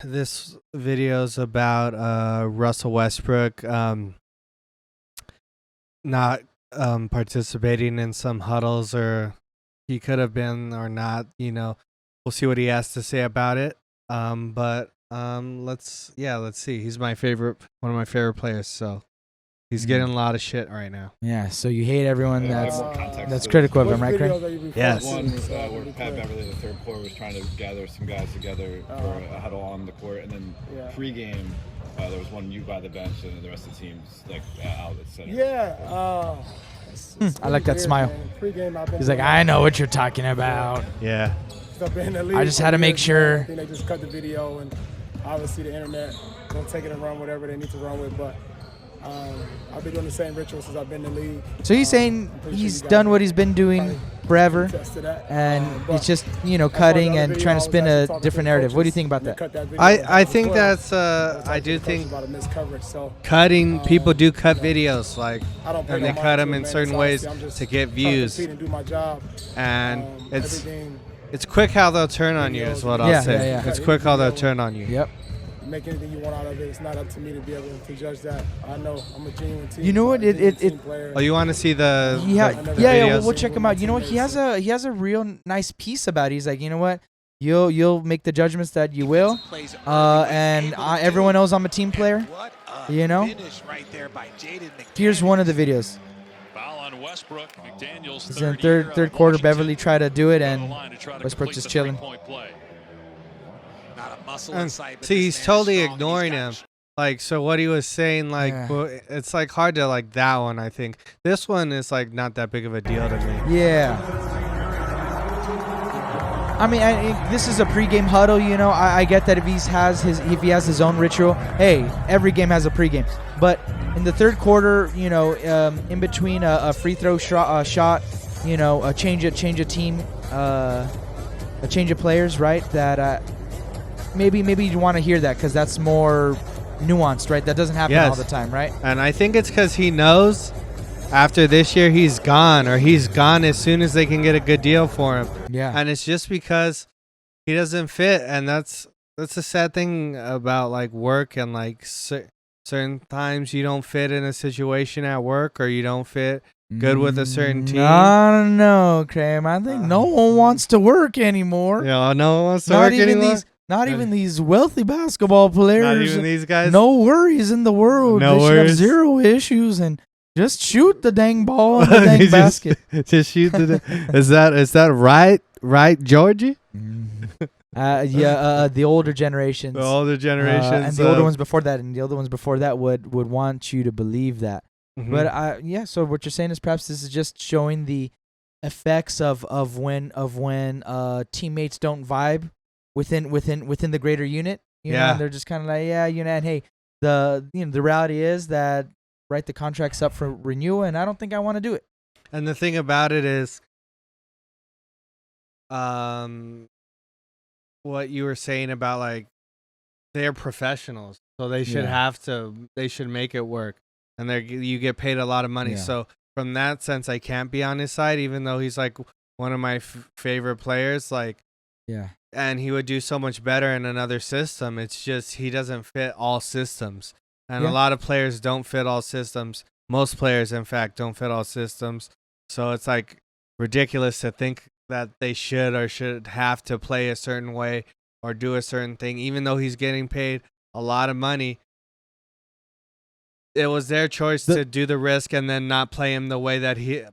this video's about Russell Westbrook not participating in some huddles, or he could have been or not. We'll see what he has to say about it. But let's see. He's one of my favorite players. So he's getting a lot of shit right now. Yeah. So you hate everyone that's critical of him, right, Craig? Yes. One where Pat Beverly, the third quarter, was trying to gather some guys together for a huddle on the court, and then pre-game, there was one you by the bench, and the rest of the team's out at center. Yeah. I like that smile. He's like, I know what you're talking about. Yeah. I just had to make sure. I think they just cut the video, and obviously the internet don't take it and run whatever they need to run with. But I've been doing the same ritual since I've been in the league. So he's saying he's done what he's been doing forever, and it's just cutting and trying to spin a different narrative. What do you think about that? I think that's I do think cutting, people do cut videos and they cut them in certain ways to get views, and it's quick how they'll turn on you is what I'll say. Yeah. It's quick how they'll turn on you. Yep. Make anything you want out of it. It's not up to me to be able to judge that. I know I'm a genuine team. You know what? Oh, you want to see the yeah. We'll check him out. You know what? He has a real nice piece about it. He's like, you know what? You'll make the judgments that you will, and everyone knows I'm a team player. Here's one of the videos. He's in third quarter. Beverly tried to do it, and Westbrook just chilling. See, he's totally ignoring him. So what he was saying, it's hard to that one. I think this one is not that big of a deal to me. Yeah. I mean, this is a pregame huddle. I get that if he has his own ritual. Hey, every game has a pregame. But in the third quarter, in between a free throw shot, a change of team, a change of players, right? That maybe you want to hear that because that's more nuanced, right? That doesn't happen all the time, right? And I think it's because he knows after this year he's gone as soon as they can get a good deal for him. Yeah. And it's just because he doesn't fit, and that's the sad thing about work, and certain times you don't fit in a situation at work, or you don't fit good with a certain team. I don't know, Kramer. I think no one wants to work anymore. Yeah, no one wants to work anymore. Not even these wealthy basketball players. Not even these guys. No worries in the world. No they worries. should have zero issues and just shoot the dang ball in the dang basket. Just shoot the. Is that right, Georgie? The older generations. The older generations, and the older ones before that, would want you to believe that. Mm-hmm. But so what you're saying is perhaps this is just showing the effects of when teammates don't vibe within the greater unit, know, and they're just kind of and hey, the reality is that the contract's up for renewal, and I don't think I want to do it. And the thing about it is, what you were saying about they're professionals, so they should they should make it work, and you get paid a lot of money. So from that sense, I can't be on his side, even though he's one of my favorite players. And he would do so much better in another system. It's just he doesn't fit all systems. And a lot of players don't fit all systems. Most players, in fact, don't fit all systems. So it's ridiculous to think that they should or should have to play a certain way or do a certain thing, even though he's getting paid a lot of money. It was their choice to do the risk and then not play him the way that gave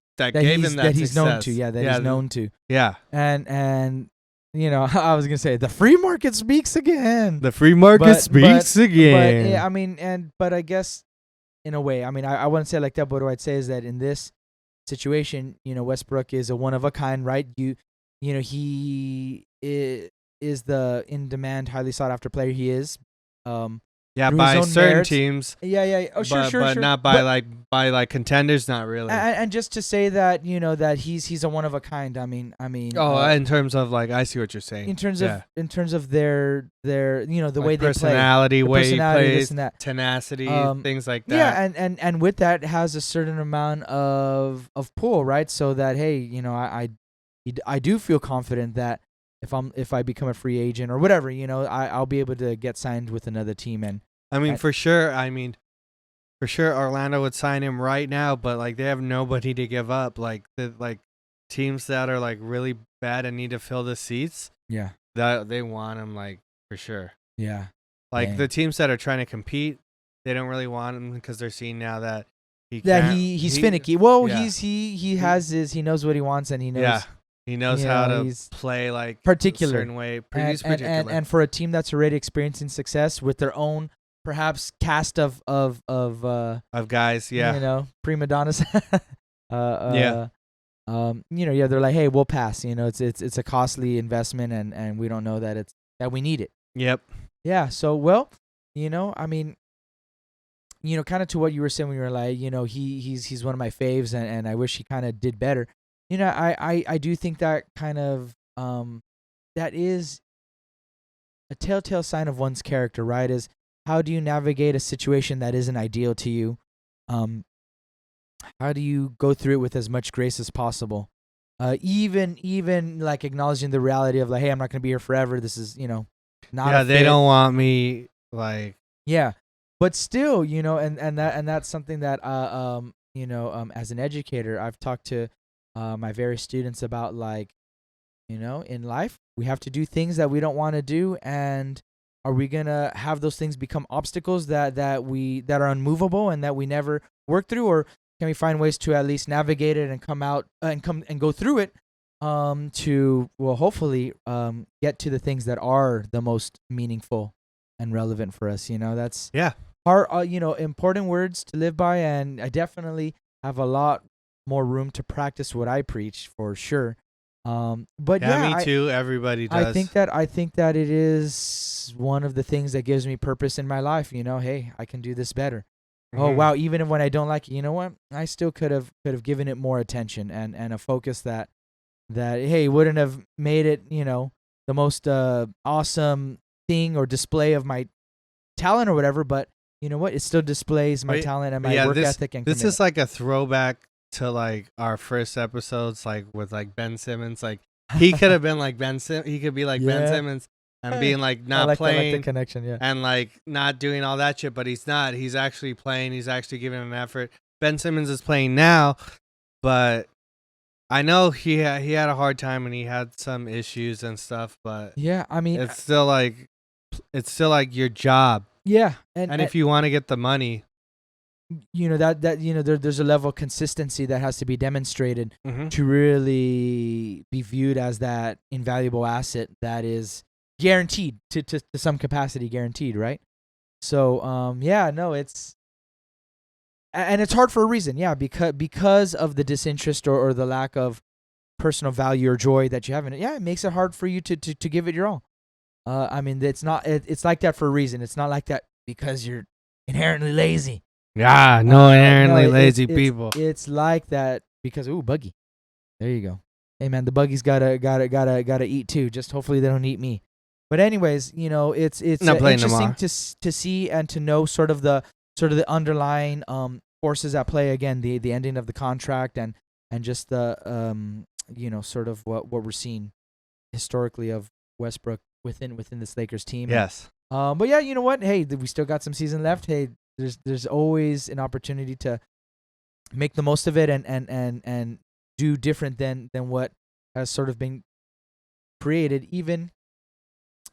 him that he's success. known to. Yeah, he's known to. Yeah. And I was gonna say the free market speaks again. The free market speaks again. But I guess in a way, I wouldn't say it like that. But what I'd say is that in this situation, Westbrook is a one of a kind, right? He is the in demand, highly sought after player. He is. By certain merits. Teams. Yeah. Oh, sure. But not by by contenders, not really. And just to say that that he's a one of a kind. In terms of I see what you're saying. In terms of their the way they play, personality, way he plays, and that. tenacity, things like that. Yeah, and with that has a certain amount of pull, right? So that hey, I do feel confident that if I become a free agent or whatever, I'll be able to get signed with another team. And for sure. For sure, Orlando would sign him right now, but like they have nobody to give up. Like teams that are like really bad and need to fill the seats. Yeah, that they want him like for sure. Yeah, like the teams that are trying to compete, they don't really want him because they're seeing now that he's finicky. Well, he knows what he wants and he knows. Yeah, he knows how to play like particular a certain way. He's particular. And for a team that's already experiencing success with their own perhaps cast of guys, prima donnas. They're like, hey, we'll pass. It's a costly investment, and we don't know that we need it. Yep. Yeah. So kind of to what you were saying when you were like, he's one of my faves, and I wish he kind of did better. I do think that kind of that is a telltale sign of one's character, right? Is how do you navigate a situation that isn't ideal to you? How do you go through it with as much grace as possible? Even like acknowledging the reality of like, hey, I'm not going to be here forever. This is, not Yeah, they don't want me like. Yeah, but still, and that's something that as an educator, I've talked to my various students about, like, in life, we have to do things that we don't want to do, and are we gonna have those things become obstacles that are unmovable and that we never work through, or can we find ways to at least navigate it and come out and go through it to hopefully get to the things that are the most meaningful and relevant for us. That's hard. Important words to live by, and I definitely have a lot more room to practice what I preach for sure. But me too. Everybody does. I think that it is one of the things that gives me purpose in my life. Hey, I can do this better. Mm-hmm. Oh wow! Even when I don't like it, you know what? I still could have given it more attention and a focus that hey, wouldn't have made it the most awesome thing or display of my talent or whatever. But you know what? It still displays my talent and my work ethic and commitment. This is like a throwback to like our first episodes, like with like Ben Simmons. Like he could have been like Ben Simmons. He could be like Ben Simmons and being like not playing, the connection, and like not doing all that shit. But he's not. He's actually playing. He's actually giving an effort. Ben Simmons is playing now, but I know he had a hard time and he had some issues and stuff. But it's still like your job. Yeah, and if you want to get the money. There's a level of consistency that has to be demonstrated to really be viewed as that invaluable asset that is guaranteed to some capacity, guaranteed, right? So it's hard for a reason, because of the disinterest or the lack of personal value or joy that you have in it. Yeah, it makes it hard for you to give it your all. It's like that for a reason. It's not like that because you're inherently lazy. Yeah, inherently lazy people. It's like that because Buggy. There you go. Hey man, the Buggy's gotta eat too. Just hopefully they don't eat me. But anyways, it's interesting to see and to know sort of the underlying forces at play. Again, the ending of the contract and just the sort of what we're seeing historically of Westbrook within this Lakers team. Yes. But yeah, you know what? Hey, we still got some season left. Hey. There's always an opportunity to make the most of it and do different than what has sort of been created, even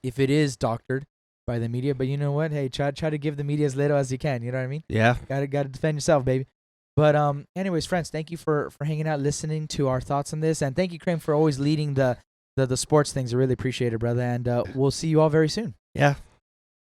if it is doctored by the media. But you know what? Hey, try to give the media as little as you can. You know what I mean? Yeah. Gotta defend yourself, baby. But anyways, friends, thank you for hanging out, listening to our thoughts on this, and thank you, Kramer, for always leading the sports things. I really appreciate it, brother. And we'll see you all very soon. Yeah.